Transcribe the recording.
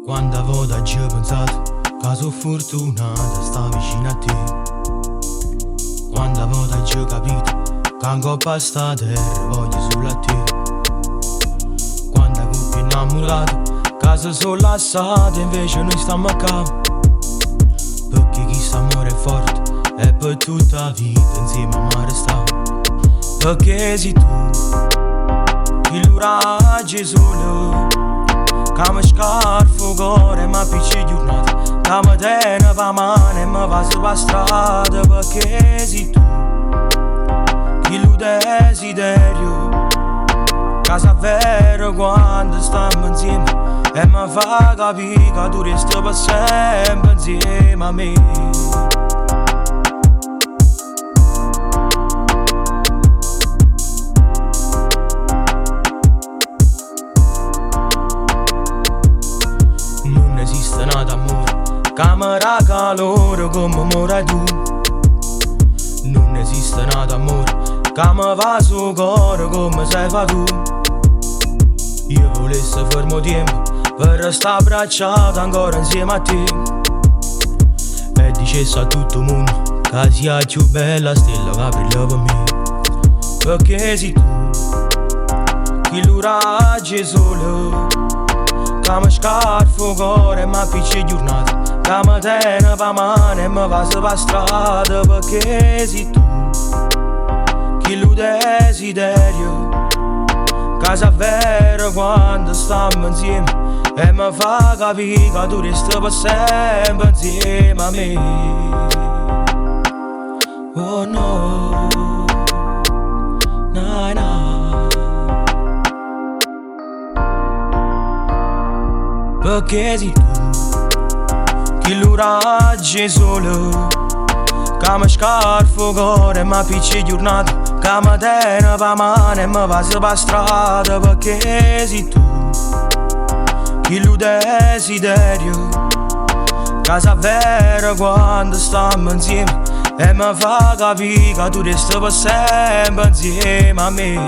Quando avevo già pensato che sono fortunata sta vicino a te. Quando avevo già capito che in coppa sta terra voglio solo a te. Quando avevo innamorato che si sono lasciate invece noi stiamo a capo. Perché questo amore è forte e per tutta la vita insieme a me restiamo. Perché sei tu che l'uraggi solo che mi scarfo cuore ma picci giornata che mi tiene per mano e mi va sulla strada. Perché sei tu che lo desiderio che sa vero quando stiamo insieme e mi fa capire che tu resti per sempre insieme a me. Non esiste nada amore che mi calore come amore tu. Non esiste nada amore che mi va sul cuore come sei fa tu. Io volessi fermo tempo per restare abbracciato ancora insieme a te e dicessi a tutto il mondo che sia più bella stella che brilla per me. Perché sei tu che l'uraggi solo che mi scarfo cuore ma picci giornata che mi tiene per mano e mi va sulla strada. Perché sei tu che lo desiderio che sa vero quando stiamo insieme e mi fa capire che tu resti per sempre insieme a me. Oh no, na na. Perché sei tu che l'uraggi solo che mi scarfo cuore ma picci giornata che mi tiene per mano e mi va sulla strada. Perché sei tu che lo desiderio che sa vero quando stiamo insieme e mi fa capire che tu resti per sempre insieme a me.